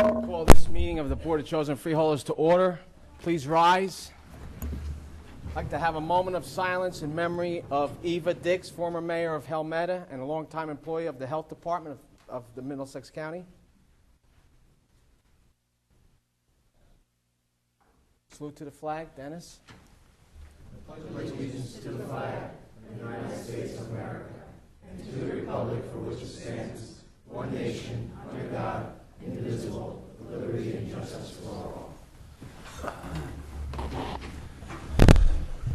Call this meeting of the Board of Chosen Freeholders to order. Please rise. I'd like to have a moment of silence in memory of Eva Dix, former mayor of Helmetta and a longtime employee of the Health Department of the Middlesex County. Salute to the flag. Dennis. I pledge allegiance to the flag of the United States of America and to the republic for which it stands, one nation, under God, indivisible, with liberty and justice for all.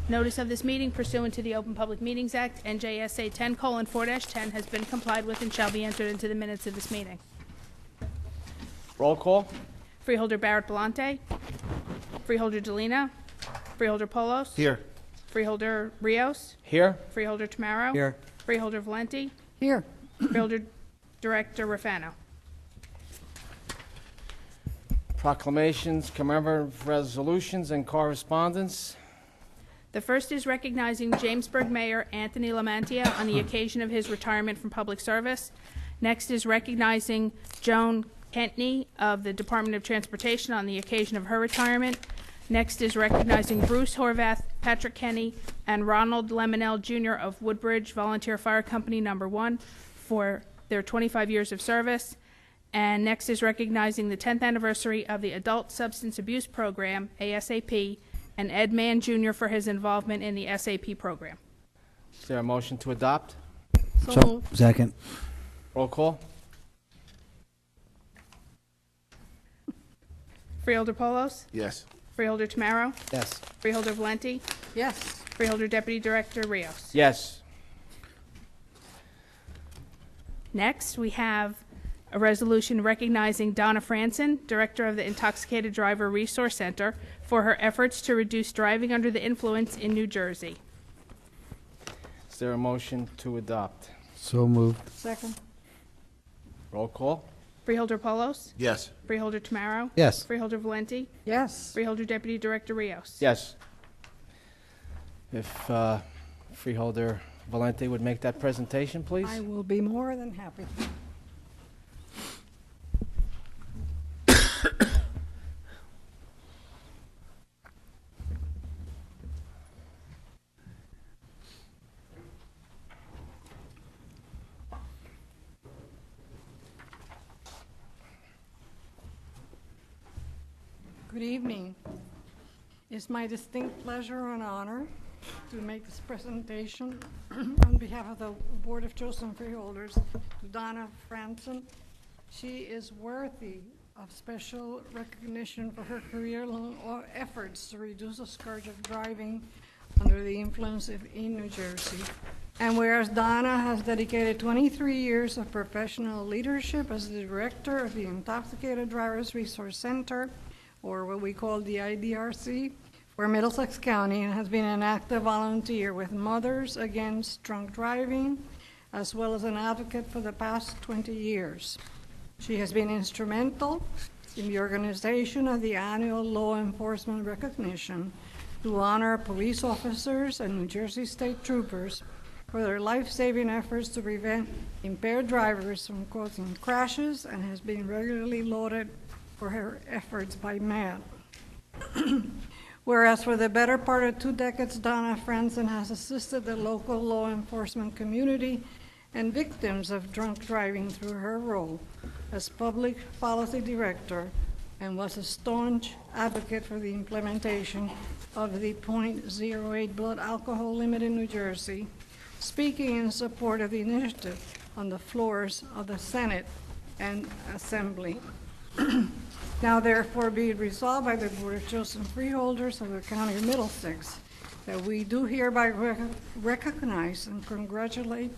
Notice of this meeting pursuant to the Open Public Meetings Act, NJSA 10:4-10, has been complied with and shall be entered into the minutes of this meeting. Roll call. Freeholder Barrett Belante. Freeholder Delina. Freeholder Polos. Here. Freeholder Rios. Here. Freeholder Tamaro. Here. Freeholder Valenti. Here. Freeholder Director Rafano. Proclamations, commemorative resolutions, and correspondence. The first is recognizing Jamesburg Mayor Anthony Lamantia on the occasion of his retirement from public service. Next is recognizing Joan Kentney of the Department of Transportation on the occasion of her retirement. Next is recognizing Bruce Horvath, Patrick Kenny, and Ronald Lemonell Jr. of Woodbridge Volunteer Fire Company No. 1 for their 25 years of service. And next is recognizing the 10th anniversary of the Adult Substance Abuse Program, ASAP, and Ed Mann Jr. for his involvement in the SAP program. Is there a motion to adopt? So moved. Second. Roll call. Freeholder Polos? Yes. Freeholder Tamaro? Yes. Freeholder Valenti? Yes. Freeholder Deputy Director Rios. Yes. Next, we have a resolution recognizing Donna Franson, Director of the Intoxicated Driver Resource Center, for her efforts to reduce driving under the influence in New Jersey. Is there a motion to adopt? So moved. Second. Roll call. Freeholder Polos? Yes. Freeholder Tamaro? Yes. Freeholder Valenti? Yes. Freeholder Deputy Director Rios. Yes. If Freeholder Valenti would make that presentation, please. I will be more than happy. Good evening. It's my distinct pleasure and honor to make this presentation on behalf of the Board of Chosen Freeholders to Donna Franson. She is worthy of special recognition for her career-long efforts to reduce the scourge of driving under the influence in New Jersey. And whereas Donna has dedicated 23 years of professional leadership as the director of the Intoxicated Drivers Resource Center, or what we call the IDRC, for Middlesex County, and has been an active volunteer with Mothers Against Drunk Driving, as well as an advocate for the past 20 years. She has been instrumental in the organization of the annual law enforcement recognition to honor police officers and New Jersey state troopers for their life-saving efforts to prevent impaired drivers from causing crashes, and has been regularly lauded for her efforts by MAD. Whereas for the better part of 2 decades, Donna Franson has assisted the local law enforcement community and victims of drunk driving through her role as public policy director, and was a staunch advocate for the implementation of the .08 blood alcohol limit in New Jersey, speaking in support of the initiative on the floors of the Senate and Assembly. Now therefore be it resolved by the Board of Chosen Freeholders of the County of Middlesex that we do hereby recognize and congratulate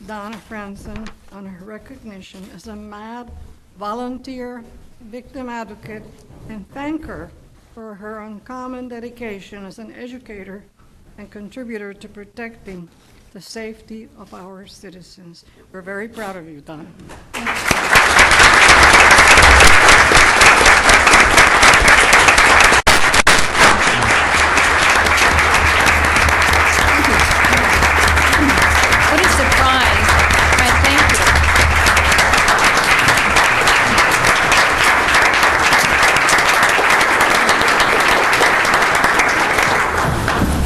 Donna Franson on her recognition as a MAD volunteer victim advocate, and thank her for her uncommon dedication as an educator and contributor to protecting the safety of our citizens. We're very proud of you, Donna.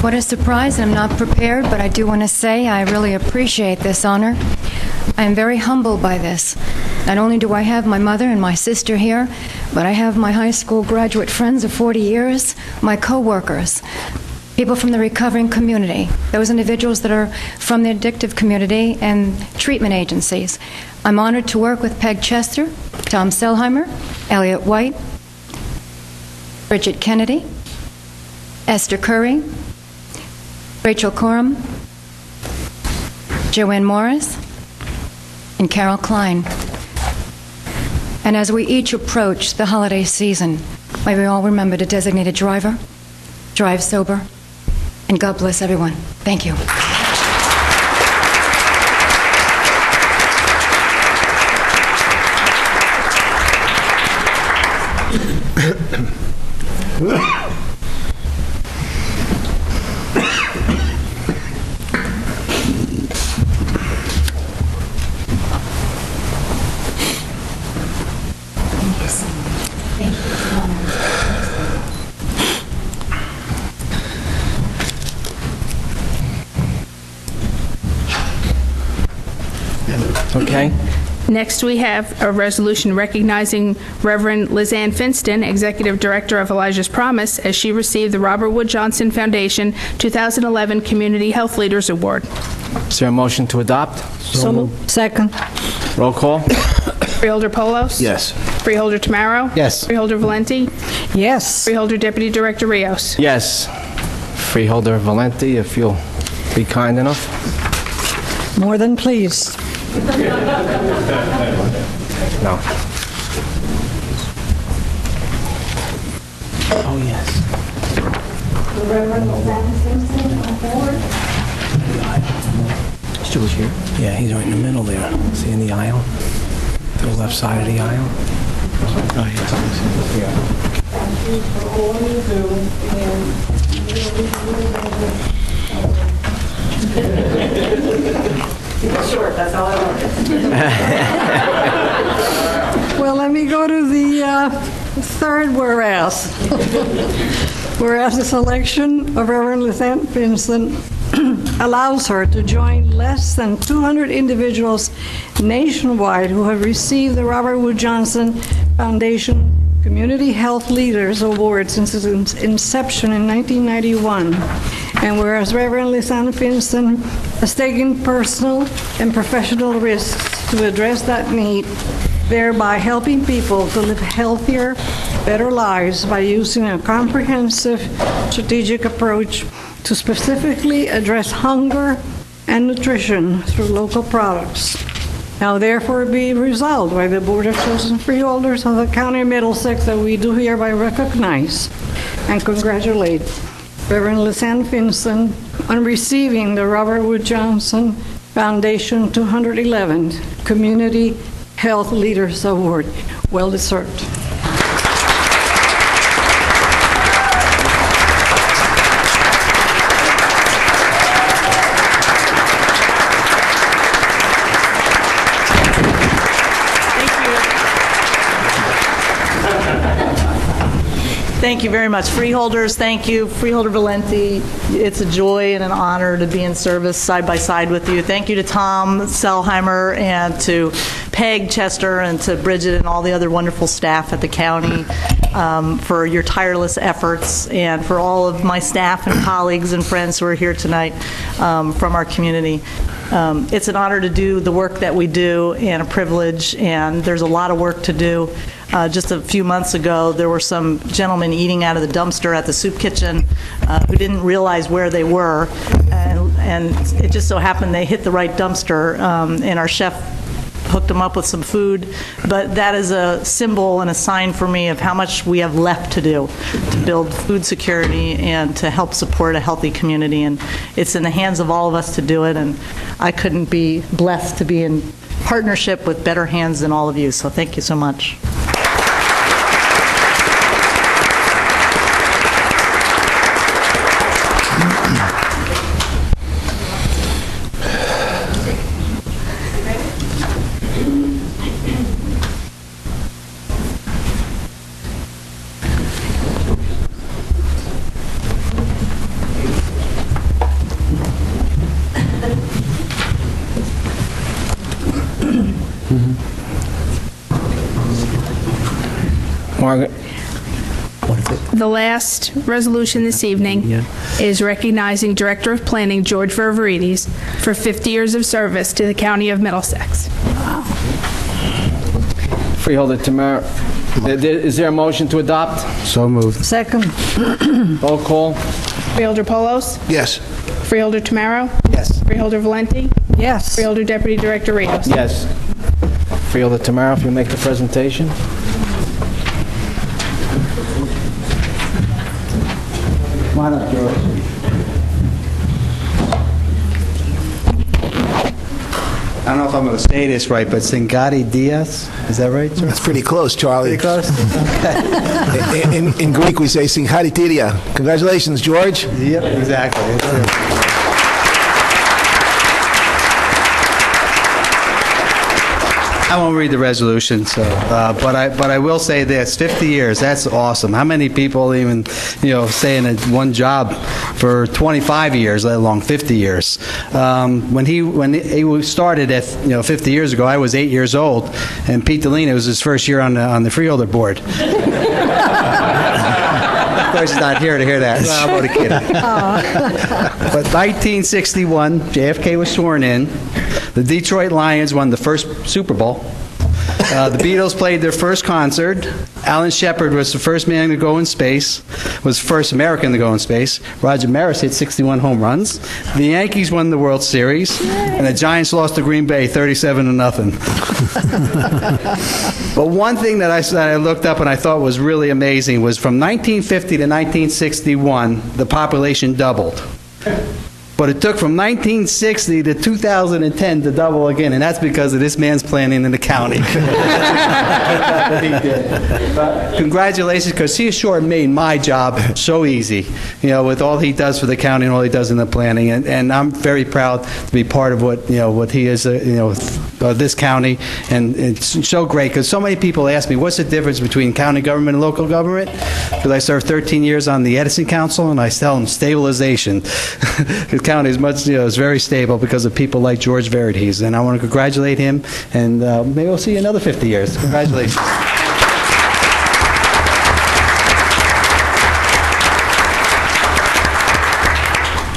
What a surprise. I'm not prepared, but I do want to say I really appreciate this honor. I am very humbled by this. Not only do I have my mother and my sister here, but I have my high school graduate friends of 40 years, my co-workers, people from the recovering community, those individuals that are from the addictive community and treatment agencies. I'm honored to work with Peg Chester, Tom Selheimer, Elliot White, Bridget Kennedy, Esther Curry, Rachel Coram, Joanne Morris, and Carol Klein. And as we each approach the holiday season, may we all remember to designate a driver, drive sober, and God bless everyone. Thank you. Okay. Next, we have a resolution recognizing Reverend Lizanne Finston, Executive Director of Elijah's Promise, as she received the Robert Wood Johnson Foundation 2011 Community Health Leaders Award. Is there a motion to adopt? So moved. Second. Roll call? Freeholder Polos? Yes. Freeholder Tamaro? Yes. Freeholder Valenti? Yes. Freeholder Deputy Director Rios? Yes. Freeholder Valenti, if you'll be kind enough. More than pleased. No. Oh, yes. Stu's here? Yeah, he's right in the middle there. See in the aisle? To the left side of the aisle? Oh, yes. Short, that's all I wanted. Well, let me go to the third whereas. Whereas the selection of Reverend Lizanne Vincent allows her to join less than 200 individuals nationwide who have received the Robert Wood Johnson Foundation Community Health Leaders Award since its inception in 1991. And whereas Reverend Lizanne Vincent has taken personal and professional risks to address that need, thereby helping people to live healthier, better lives by using a comprehensive strategic approach to specifically address hunger and nutrition through local products. Now therefore be resolved by the Board of Chosen Freeholders of the County of Middlesex that we do hereby recognize and congratulate Reverend Lizanne Vincent on receiving the Robert Wood Johnson Foundation 211 Community Health Leaders Award. Well deserved. Thank you very much. Freeholders, thank you. Freeholder Valenti, it's a joy and an honor to be in service side by side with you. Thank you to Tom Selheimer and to Peg Chester and to Bridget and all the other wonderful staff at the county for your tireless efforts, and for all of my staff and colleagues and friends who are here tonight from our community. It's an honor to do the work that we do and a privilege, and there's a lot of work to do. Just a few months ago, there were some gentlemen eating out of the dumpster at the soup kitchen who didn't realize where they were, and it just so happened they hit the right dumpster, and our chef hooked them up with some food. But that is a symbol and a sign for me of how much we have left to do to build food security and to help support a healthy community. And it's in the hands of all of us to do it, and I couldn't be blessed to be in partnership with better hands than all of you. So thank you so much. Margaret? The last resolution this evening is recognizing Director of Planning George Ververides for 50 years of service to the County of Middlesex. Freeholder Tamara, is there a motion to adopt? So moved. Second. Roll call. Freeholder Polos? Yes. Freeholder Tamaro? Yes. Freeholder Valenti? Yes. Freeholder Deputy Director Rios? Yes. Freeholder Tamara, if you make the presentation. Come on up, George. I don't know if I'm going to say this right, but Singati Diaz, is that right, George? That's pretty close, Charlie. Pretty close? In Greek, we say singharitiria. Congratulations, George. Yep, exactly. I won't read the resolution, so, but I will say this: 50 years. That's awesome. How many people even, stay in one job for 25 years, let alone 50 years? When he started at 50 years ago, I was 8 years old, and Pete Delina was his first year on the Freeholder board. Of course, he's not here to hear that. Well, I'm only kidding. But 1961, JFK was sworn in. The Detroit Lions won the first Super Bowl. The Beatles played their first concert. Alan Shepard was the first man to go in space, was the first American to go in space. Roger Maris hit 61 home runs. The Yankees won the World Series, and the Giants lost to Green Bay 37-0. But one thing that I looked up and I thought was really amazing was from 1950 to 1961, the population doubled. But it took from 1960 to 2010 to double again, and that's because of this man's planning in the county. That he did. But congratulations, because he sure made my job so easy, with all he does for the county and all he does in the planning. And I'm very proud to be part of what he is, this county. And it's so great, because so many people ask me, what's the difference between county government and local government? Because I served 13 years on the Edison Council, and I tell them stabilization. County is very stable because of people like George Ververides, and I want to congratulate him, and maybe we'll see you another 50 years. Congratulations.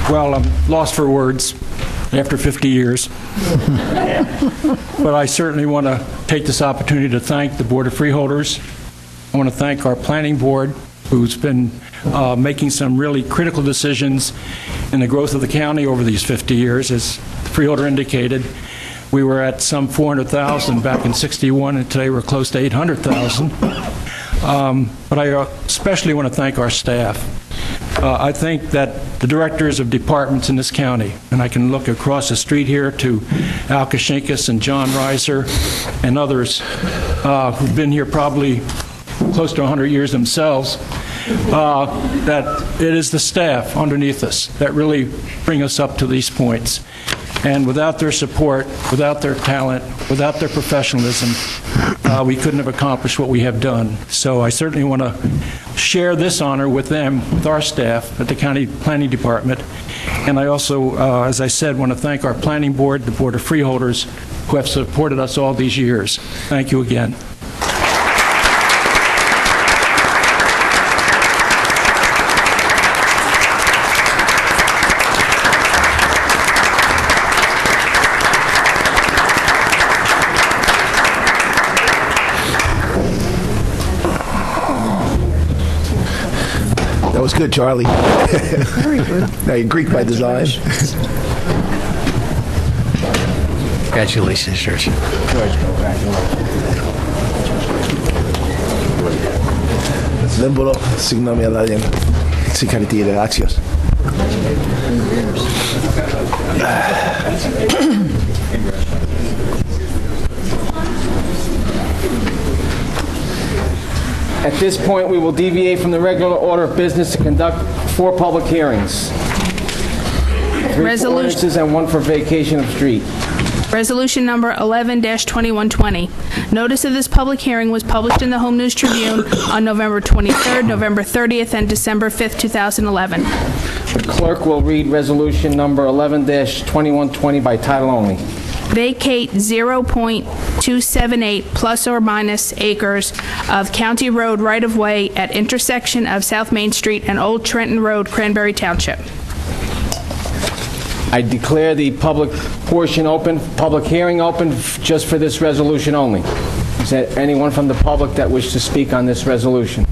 Well, I'm lost for words after 50 years. But I certainly want to take this opportunity to thank the Board of Freeholders. I want to thank our Planning Board, who's been making some really critical decisions in the growth of the county over these 50 years. As the Freeholder indicated, we were at some 400,000 back in '61, and today we're close to 800,000. But I especially want to thank our staff. I think that the directors of departments in this county, and I can look across the street here to Al Kashinkas and John Reiser and others who've been here probably close to 100 years themselves, that it is the staff underneath us that really bring us up to these points. And without their support, without their talent, without their professionalism, we couldn't have accomplished what we have done. So I certainly want to share this honor with them, with our staff at the County Planning Department. And I also, as I said, want to thank our Planning Board, the Board of Freeholders, who have supported us all these years. Thank you again. That was good, Charlie. Very good. Now you're Greek by design. Congratulations, George. Δεν μπορώ, συγγνώμη, αλλά συγχαρητήρια, άξιος. At this point, we will deviate from the regular order of business to conduct 4 public hearings. 3 Resolution. ordinances and 1 for vacation of street. Resolution number 11-2120. Notice of this public hearing was published in the Home News Tribune on November 23rd, November 30th, and December 5th, 2011. The clerk will read resolution number 11-2120 by title only. vacate 0.278 plus or minus acres of county road right-of-way at intersection of South Main Street and Old Trenton Road, Cranberry Township. I declare the public portion open, public hearing open just for this resolution only. Is there anyone from the public that wishes to speak on this resolution?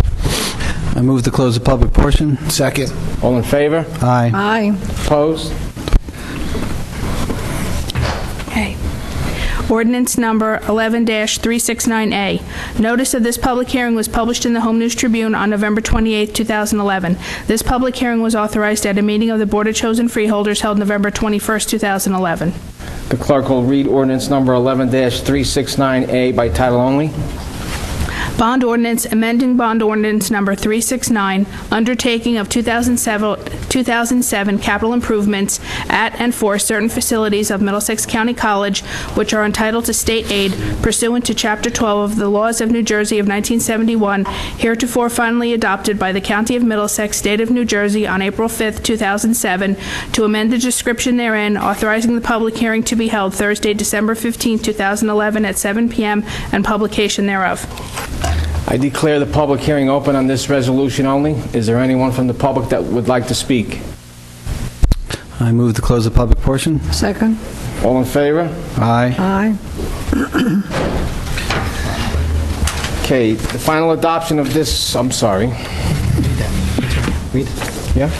I move to close the public portion. Second. All in favor? Aye. Aye. Opposed? Okay. Ordinance number 11-369A. Notice of this public hearing was published in the Home News Tribune on November 28, 2011. This public hearing was authorized at a meeting of the Board of Chosen Freeholders held November 21, 2011. The clerk will read ordinance number 11-369A by title only. Bond ordinance, amending bond ordinance number 369, undertaking of 2007 capital improvements at and for certain facilities of Middlesex County College, which are entitled to state aid pursuant to Chapter 12 of the laws of New Jersey of 1971, heretofore finally adopted by the County of Middlesex, State of New Jersey on April 5, 2007, to amend the description therein, authorizing the public hearing to be held Thursday, December 15, 2011 at 7 p.m. and publication thereof. I declare the public hearing open on this resolution only. Is there anyone from the public that would like to speak? I move to close the public portion. Second. All in favor? Aye. Aye. Okay, the final adoption of this, I'm sorry. Read. Yeah?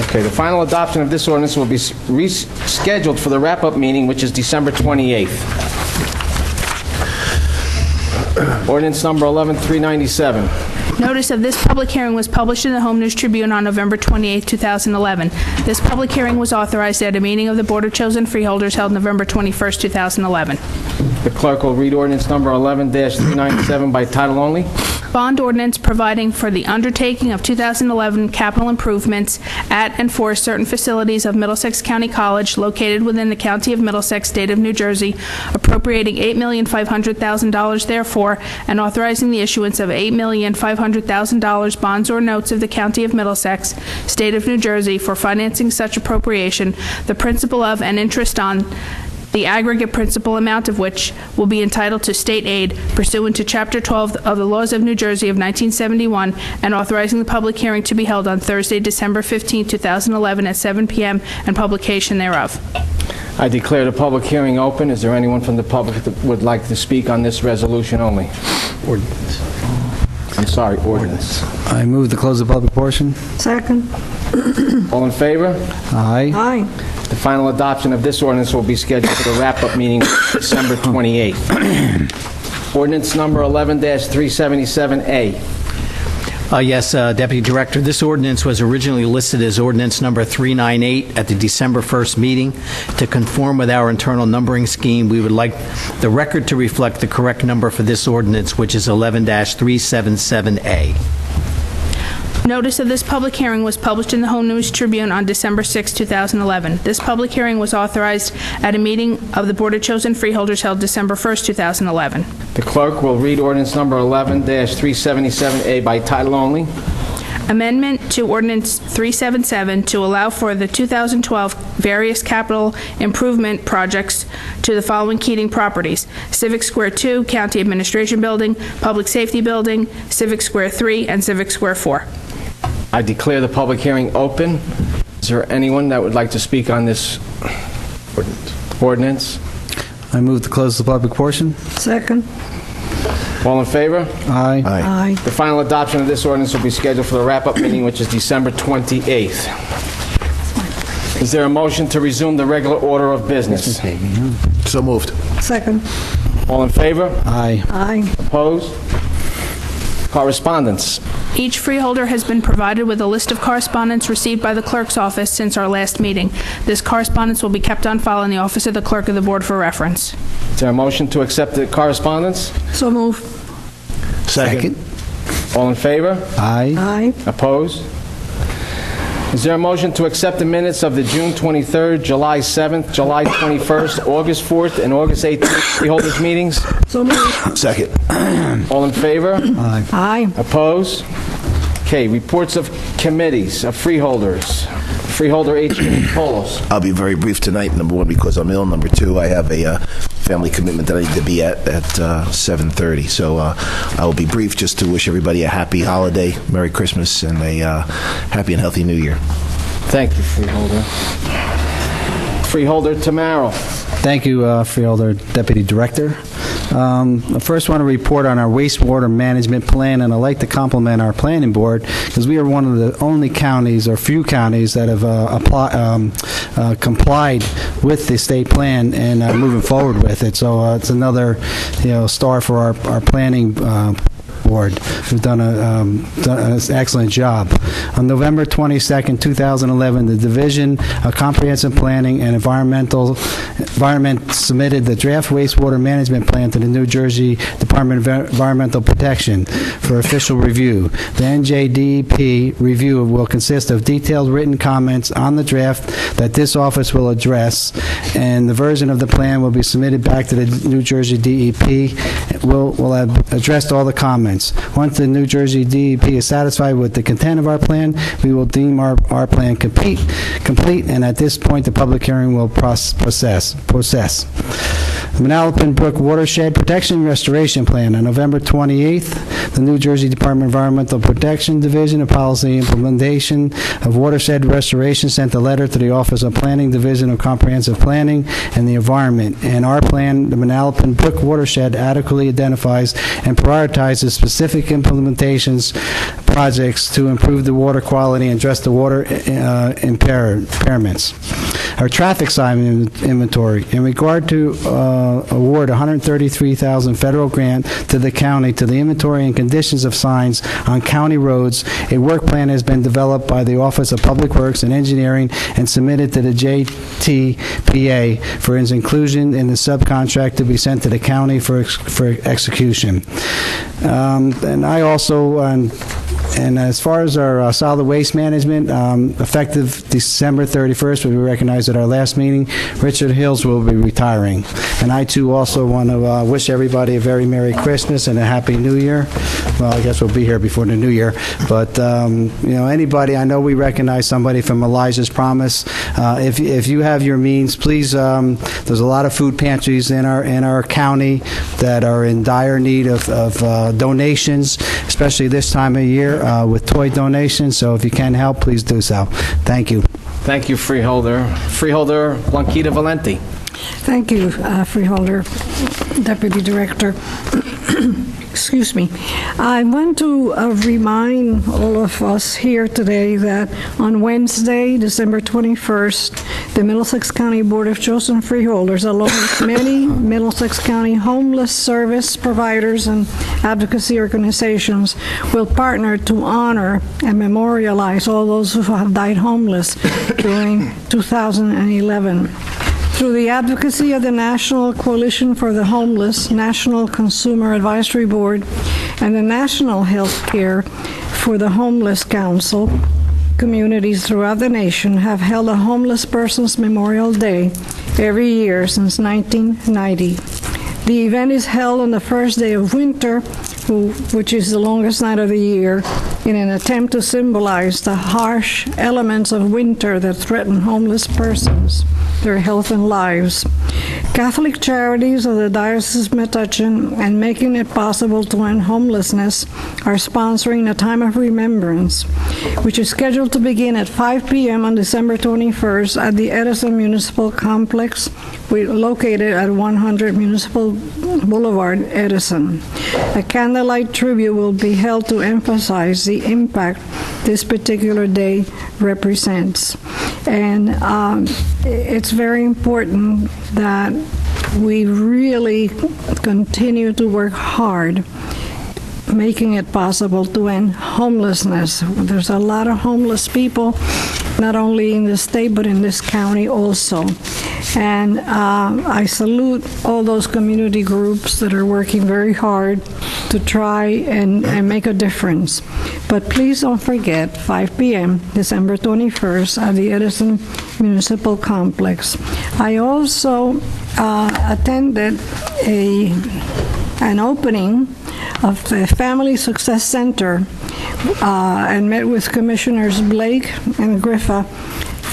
Okay, the final adoption of this ordinance will be rescheduled for the wrap-up meeting, which is December 28th. Ordinance number 11-397. Notice of this public hearing was published in the Home News Tribune on November 28, 2011. This public hearing was authorized at a meeting of the Board of Chosen Freeholders held November 21, 2011. The clerk will read ordinance number 11-397 by title only. Bond ordinance providing for the undertaking of 2011 capital improvements at and for certain facilities of Middlesex County College located within the County of Middlesex, State of New Jersey, appropriating $8,500,000 therefore, and authorizing the issuance of $8,500,000 bonds or notes of the County of Middlesex, State of New Jersey, for financing such appropriation, the principal of and interest on the aggregate principal amount of which will be entitled to state aid pursuant to Chapter 12 of the laws of New Jersey of 1971, and authorizing the public hearing to be held on Thursday, December 15, 2011 at 7 p.m. and publication thereof. I declare the public hearing open. Is there anyone from the public that would like to speak on this resolution only? Ordinance. I'm sorry, ordinance. I move to close the public portion. Second. All in favor? Aye. Aye. The final adoption of this ordinance will be scheduled for the wrap-up meeting December 28th. Ordinance number 11-377A. Yes, Deputy Director, this ordinance was originally listed as ordinance number 398 at the December 1st meeting. To conform with our internal numbering scheme, we would like the record to reflect the correct number for this ordinance, which is 11-377A. Notice of this public hearing was published in the Home News Tribune on December 6, 2011. This public hearing was authorized at a meeting of the Board of Chosen Freeholders held December 1, 2011. The clerk will read ordinance number 11-377A by title only. Amendment to Ordinance 377 to allow for the 2012 various capital improvement projects to the following Keating properties: Civic Square 2, County Administration Building, Public Safety Building, Civic Square 3, and Civic Square 4. I declare the public hearing open. Is there anyone that would like to speak on this ordinance? I move to close the public portion. Second. All in favor? Aye. Aye. The final adoption of this ordinance will be scheduled for the wrap-up meeting, which is December 28th. Is there a motion to resume the regular order of business? So moved. Second. All in favor? Aye. Aye. Opposed? Correspondence. Each freeholder has been provided with a list of correspondence received by the clerk's office since our last meeting. This correspondence will be kept on file in the office of the clerk of the board for reference. Is there a motion to accept the correspondence? So move. Second. All in favor? Aye. Aye. Opposed? Is there a motion to accept the minutes of the June 23rd, July 7th, July 21st, August 4th, and August 18th freeholders meetings? So move. Second. All in favor? Aye. Aye. Opposed? Okay, reports of committees, of freeholders. Freeholder H. Polos. I'll be very brief tonight, number one, because I'm ill. Number two, I have a family commitment that I need to be at 7:30. So I will be brief just to wish everybody a happy holiday, Merry Christmas, and a happy and healthy New Year. Thank you, Freeholder. Freeholder Tamaro. Thank you, Freeholder Deputy Director. I first want to report on our wastewater management plan, and I'd like to compliment our planning board because we are one of the only counties or few counties that have complied with the state plan and moving forward with it. So it's another, star for our planning board, who've done an excellent job. On November 22nd, 2011, the Division of Comprehensive Planning and Environment submitted the draft wastewater management plan to the New Jersey Department of Environmental Protection for official review. The NJDEP review will consist of detailed written comments on the draft that this office will address, and the version of the plan will be submitted back to the New Jersey DEP. We'll have addressed all the comments. Once the New Jersey DEP is satisfied with the content of our plan, we will deem our plan complete, and at this point, the public hearing will process. The Manalapan Brook Watershed Protection Restoration Plan. On November 28th, the New Jersey Department of Environmental Protection Division of Policy Implementation of Watershed Restoration sent a letter to the Office of Planning Division of Comprehensive Planning and the Environment. And our plan, the Manalapan Brook Watershed, adequately identifies and prioritizes specific implementations projects to improve the water quality and address the water impairments. Our traffic sign inventory. In regard to award $133,000 federal grant to the county to the inventory and conditions of signs on county roads, a work plan has been developed by the Office of Public Works and Engineering and submitted to the JTPA for its inclusion in the subcontract to be sent to the county for execution. And I also, and as far as our solid waste management, effective December 31st, we recognized at our last meeting, Richard Hills will be retiring. And I, too, also want to wish everybody a very Merry Christmas and a Happy New Year. Well, I guess we'll be here before the New Year. But, anybody, I know we recognize somebody from Elijah's Promise. If you have your means, please, there's a lot of food pantries in our county that are in dire need of donations, especially this time of year with toy donations. So if you can help, please do so. Thank you. Thank you, Freeholder. Freeholder Blanquita Valenti. Thank you, Freeholder Deputy Director. Excuse me. I want to remind all of us here today that on Wednesday, December 21st, the Middlesex County Board of Chosen Freeholders, along with many Middlesex County homeless service providers and advocacy organizations, will partner to honor and memorialize all those who have died homeless during 2011. Through the advocacy of the National Coalition for the Homeless, National Consumer Advisory Board, and the National Health Care for the Homeless Council, communities throughout the nation have held a Homeless Persons Memorial Day every year since 1990. The event is held on the first day of winter, which is the longest night of the year, in an attempt to symbolize the harsh elements of winter that threaten homeless persons, their health and lives. Catholic Charities of the Diocese of Metuchen and Making It Possible to End Homelessness are sponsoring a time of remembrance, which is scheduled to begin at 5 p.m. on December 21st at the Edison Municipal Complex, located at 100 Municipal Boulevard, Edison. A candlelight tribute will be held to emphasize the impact this particular day represents. And it's very important that we really continue to work hard making it possible to end homelessness. There's a lot of homeless people, not only in the state, but in this county also. And I salute all those community groups that are working very hard to try and make a difference. But please don't forget, 5 p.m., December 21st, at the Edison Municipal Complex. I also attended an opening of the Family Success Center and met with Commissioners Blake and Griffa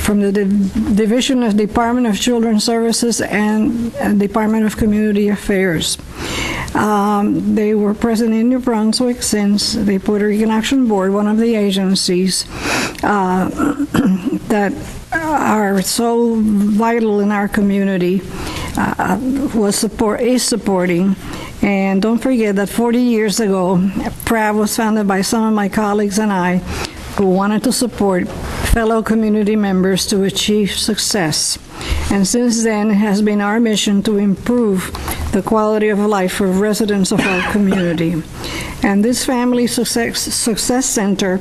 from the Division of Department of Children's Services and Department of Community Affairs. They were present in New Brunswick since the Puerto Rican Action Board, one of the agencies that are so vital in our community, is supporting. And don't forget that 40 years ago, PRAV was founded by some of my colleagues and I who wanted to support fellow community members to achieve success. And since then, it has been our mission to improve the quality of life for residents of our community. And this Family Success Center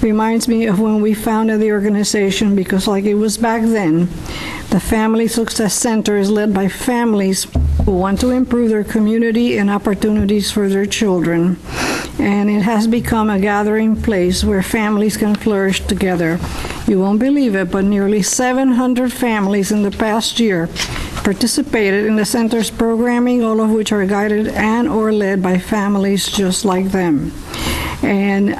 reminds me of when we founded the organization, because like it was back then, the Family Success Center is led by families who want to improve their community and opportunities for their children. And it has become a gathering place where families can flourish together. You won't believe it, but nearly 700 families in the past year participated in the center's programming, all of which are guided and or led by families just like them. And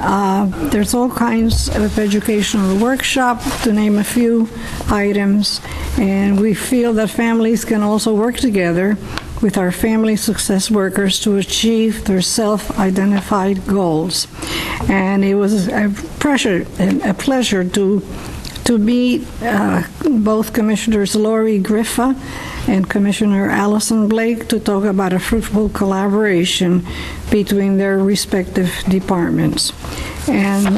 there's all kinds of educational workshops, to name a few items. And we feel that families can also work together with our family success workers to achieve their self-identified goals. And it was a pleasure to meet both Commissioners Lori Griffa and Commissioner Allison Blake to talk about a fruitful collaboration between their respective departments. And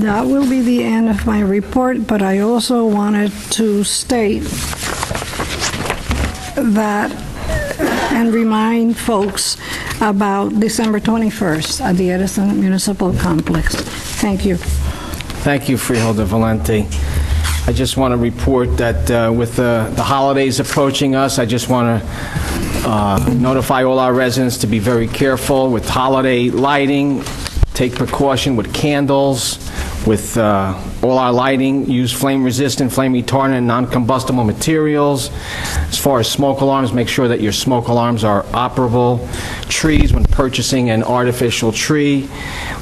that will be the end of my report, but I also wanted to state that and remind folks about December 21st at the Edison Municipal Complex. Thank you. Thank you, Freeholder Valenti. I just want to report that with the holidays approaching us, I just want to notify all our residents to be very careful with holiday lighting, take precaution with candles, with all our lighting, use flame-resistant, flame-retardant, and non-combustible materials. As far as smoke alarms, make sure that your smoke alarms are operable. Trees, when purchasing an artificial tree,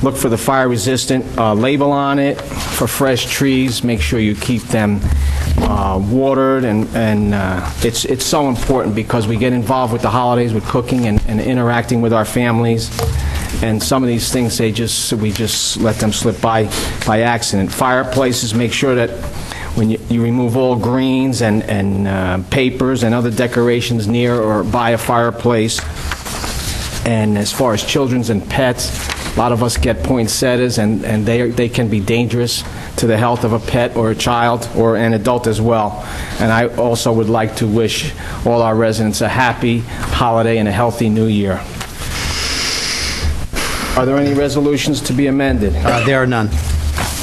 look for the fire-resistant label on it. For fresh trees, make sure you keep them watered, and it's so important because we get involved with the holidays, with cooking and interacting with our families. And some of these things, we just let them slip by accident. Fireplaces, make sure that when you remove all greens and papers and other decorations near or by a fireplace. And as far as children's and pets, a lot of us get poinsettias, and they can be dangerous to the health of a pet or a child or an adult as well. And I also would like to wish all our residents a happy holiday and a healthy new year. Are there any resolutions to be amended? There are none.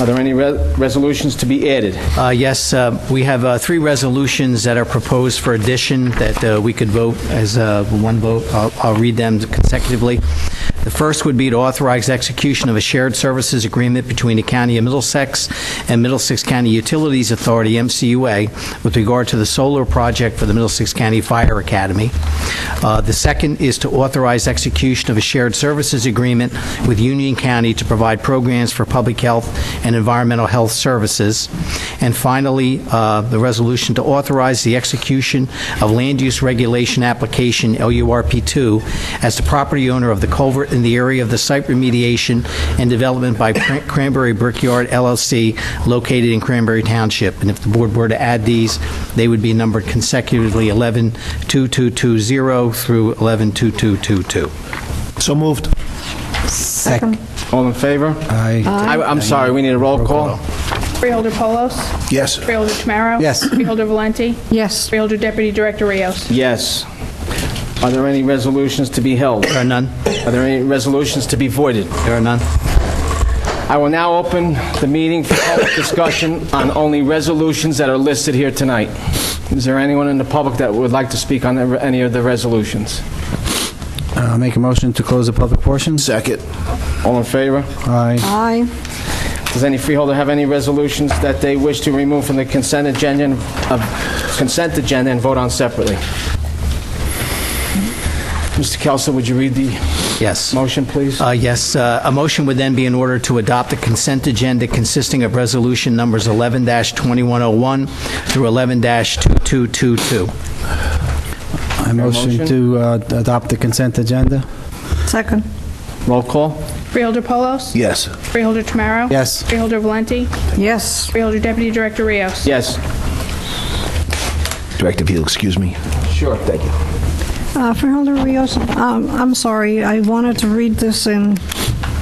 Are there any resolutions to be added? Yes, we have 3 resolutions that are proposed for addition that we could vote as one vote. I'll read them consecutively. The first would be to authorize execution of a shared services agreement between the County of Middlesex and Middlesex County Utilities Authority, MCUA, with regard to the solar project for the Middlesex County Fire Academy. The second is to authorize execution of a shared services agreement with Union County to provide programs for public health and environmental health services. And finally, the resolution to authorize the execution of land use regulation application, LURP2, as the property owner of the culvert in the area of the site remediation and development by Cranberry Brickyard LLC located in Cranberry Township. And if the board were to add these, they would be numbered consecutively 11-2220 through 11-2222. So moved. Second. All in favor? Aye. I'm sorry, we need a roll call. Freeholder Polos? Yes. Freeholder Tamaro? Yes. Freeholder Valenti? Yes. Freeholder Deputy Director Rios? Yes. Are there any resolutions to be held? There are none. Are there any resolutions to be voided? There are none. I will now open the meeting for public discussion on only resolutions that are listed here tonight. Is there anyone in the public that would like to speak on any of the resolutions? Make a motion to close the public portion. Second. All in favor? Aye. Aye. Does any freeholder have any resolutions that they wish to remove from the consent agenda and vote on separately? Mr. Kelso, would you read the Yes. Motion, please. Yes, a motion would then be in order to adopt the consent agenda consisting of resolution numbers 11-2101 through 11-2222. I motion to adopt the consent agenda. Second. Roll call. Freeholder Polos? Yes. Freeholder Tamaro? Yes. Freeholder Valenti? Yes. Freeholder Deputy Director Rios? Yes. Director, if you'll excuse me. Sure. Thank you. Freeholder Rios, I'm sorry, I wanted to read this in,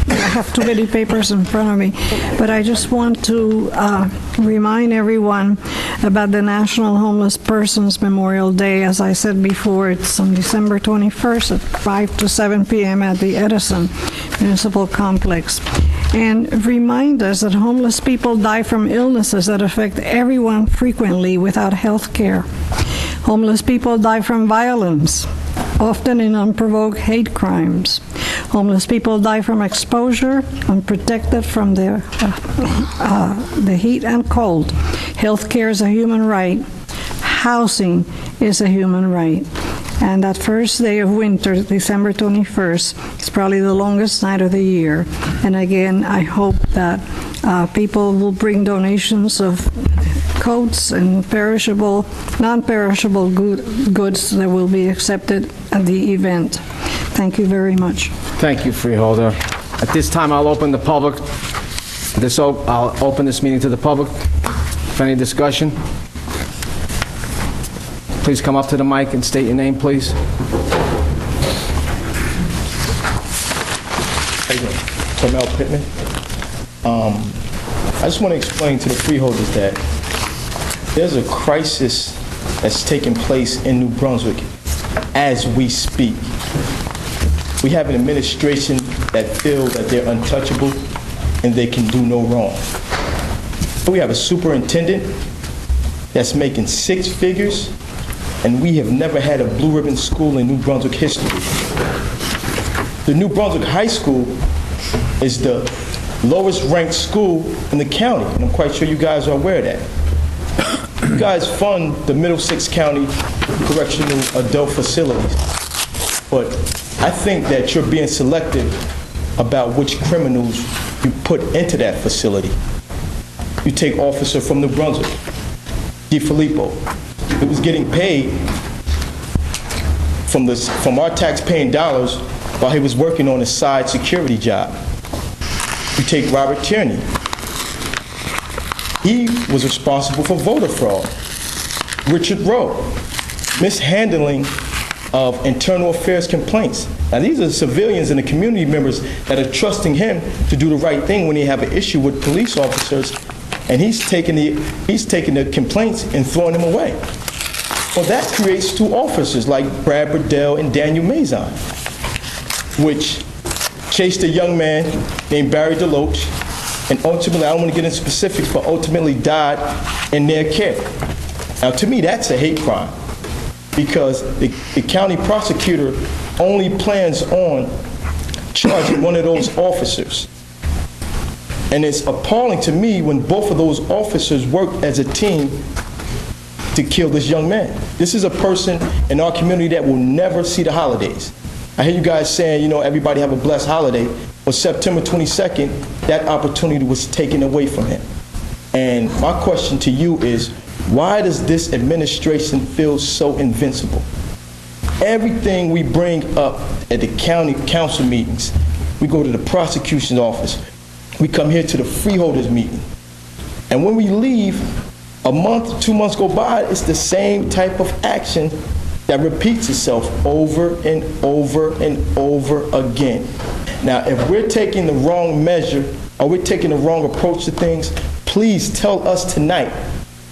I have too many papers in front of me, but I just want to remind everyone about the National Homeless Persons Memorial Day. As I said before, it's on December 21st at 5 to 7 p.m. at the Edison Municipal Complex. And remind us that homeless people die from illnesses that affect everyone frequently without health care. Homeless people die from violence, often in unprovoked hate crimes. Homeless people die from exposure, unprotected from the heat and cold. Health care is a human right. Housing is a human right. And that first day of winter, December 21st, is probably the longest night of the year. And again, I hope that people will bring donations of coats and perishable, non-perishable goods that will be accepted at the event. Thank you very much. Thank you, Freeholder. At this time, I'll open the public. I'll open this meeting to the public. For any discussion, please come up to the mic and state your name, please. Mel Pittman. I just want to explain to the freeholders that there's a crisis that's taking place in New Brunswick as we speak. We have an administration that feels that they're untouchable and they can do no wrong. We have a superintendent that's making 6 figures, and we have never had a blue ribbon school in New Brunswick history. The New Brunswick High School is the lowest ranked school in the county, and I'm quite sure you guys are aware of that. You guys fund the Middlesex County Correctional Adult Facilities, but I think that you're being selective about which criminals you put into that facility. You take officer from New Brunswick, DiFilippo, who was getting paid from our tax-paying dollars while he was working on a side security job. You take Robert Tierney. He was responsible for voter fraud. Richard Rowe, mishandling of internal affairs complaints. Now these are civilians and the community members that are trusting him to do the right thing when they have an issue with police officers, and he's taking the complaints and throwing them away. Well, that creates 2 officers like Brad Burdell and Daniel Mazon, which chased a young man named Barry DeLoach, and ultimately, I don't want to get into specifics, but ultimately died in their care. Now, to me, that's a hate crime, because the county prosecutor only plans on charging one of those officers. And it's appalling to me when both of those officers worked as a team to kill this young man. This is a person in our community that will never see the holidays. I hear you guys saying, you know, everybody have a blessed holiday. Well, September 22nd, that opportunity was taken away from him. And my question to you is, why does this administration feel so invincible? Everything we bring up at the county council meetings, we go to the prosecution's office, we come here to the freeholders meeting. And when we leave, a month, 2 months go by, it's the same type of action that repeats itself over and over and over again. Now, if we're taking the wrong measure or we're taking the wrong approach to things, please tell us tonight,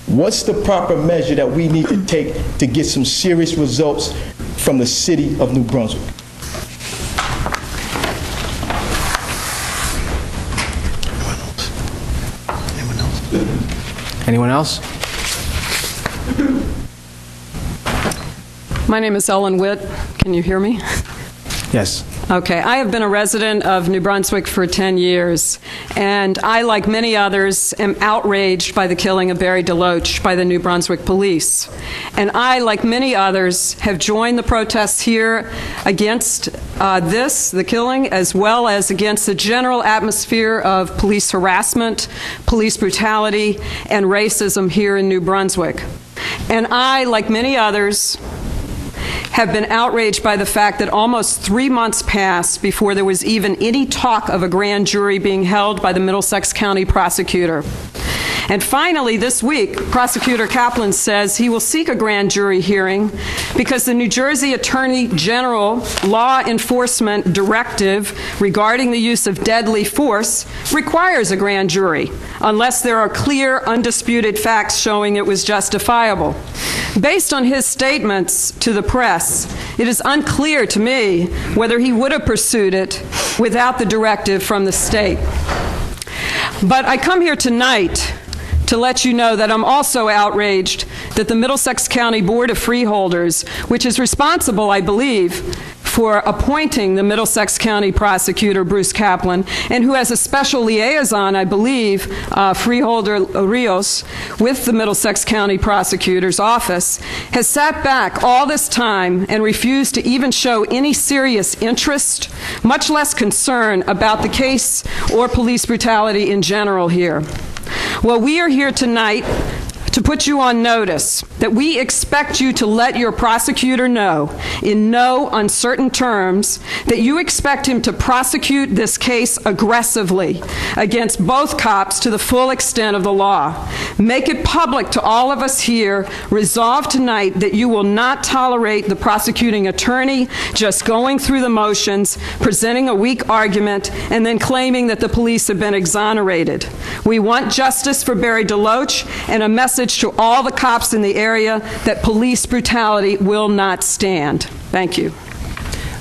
what's the proper measure that we need to take to get some serious results from the city of New Brunswick? Anyone else? My name is Ellen Witt. Can you hear me? Yes. Okay, I have been a resident of New Brunswick for 10 years, and I, like many others, am outraged by the killing of Barry DeLoach by the New Brunswick police. And I, like many others, have joined the protests here against the killing, as well as against the general atmosphere of police harassment, police brutality, and racism here in New Brunswick. And I, like many others, have been outraged by the fact that almost 3 months passed before there was even any talk of a grand jury being held by the Middlesex County prosecutor. And finally, this week, Prosecutor Kaplan says he will seek a grand jury hearing because the New Jersey Attorney General law enforcement directive regarding the use of deadly force requires a grand jury, unless there are clear, undisputed facts showing it was justifiable. Based on his statements to the press, it is unclear to me whether he would have pursued it without the directive from the state. But I come here tonight to let you know that I'm also outraged that the Middlesex County Board of Freeholders, which is responsible, I believe, for appointing the Middlesex County prosecutor, Bruce Kaplan, and who has a special liaison, I believe, Freeholder Rios, with the Middlesex County prosecutor's office, has sat back all this time and refused to even show any serious interest, much less concern about the case or police brutality in general here. Well, we are here tonight to put you on notice that we expect you to let your prosecutor know in no uncertain terms that you expect him to prosecute this case aggressively against both cops to the full extent of the law. Make it public to all of us here. Resolve tonight that you will not tolerate the prosecuting attorney just going through the motions, presenting a weak argument, and then claiming that the police have been exonerated. We want justice for Barry DeLoach and a message to all the cops in the area that police brutality will not stand. Thank you.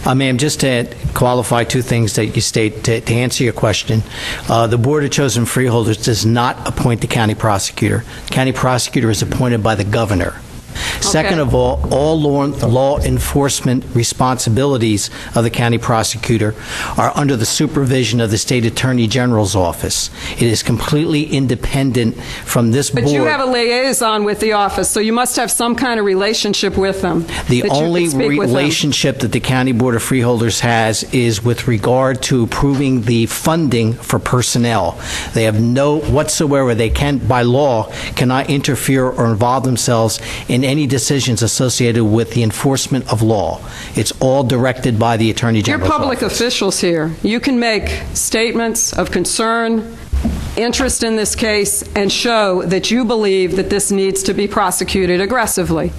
Ma'am, just to qualify two things that you state to answer your question. The Board of Chosen Freeholders does not appoint the county prosecutor. The county prosecutor is appointed by the governor. Second of all law enforcement responsibilities of the county prosecutor are under the supervision of the State Attorney General's office. It is completely independent from this board. But you have a liaison with the office, so you must have some kind of relationship with them. The only relationship that the County Board of Freeholders has is with regard to approving the funding for personnel. They have no whatsoever, they can, by law, cannot interfere or involve themselves in any decisions associated with the enforcement of law. It's all directed by the Attorney General's You're public office. officials here. You can make statements of concern, interest in this case, and show that you believe that this needs to be prosecuted aggressively.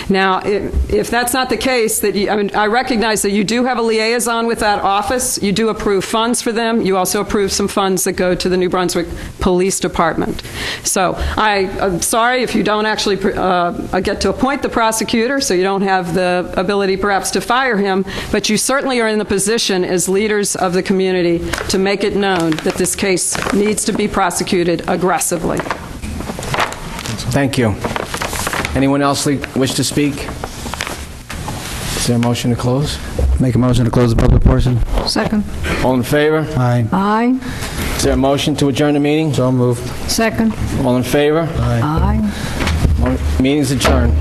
Now, if that's not the case, I recognize that you do have a liaison with that office. You do approve funds for them. You also approve some funds that go to the New Brunswick Police Department. So I'm sorry if you don't actually get to appoint the prosecutor, so you don't have the ability perhaps to fire him, but you certainly are in the position as leaders of the community to make it known that this case needs to be prosecuted aggressively. Thank you. Anyone else wish to speak? Is there a motion to close? Make a motion to close the public portion. Second. All in favor? Aye. Aye. Is there a motion to adjourn the meeting? So moved. Second. All in favor? Aye. Meeting is adjourned.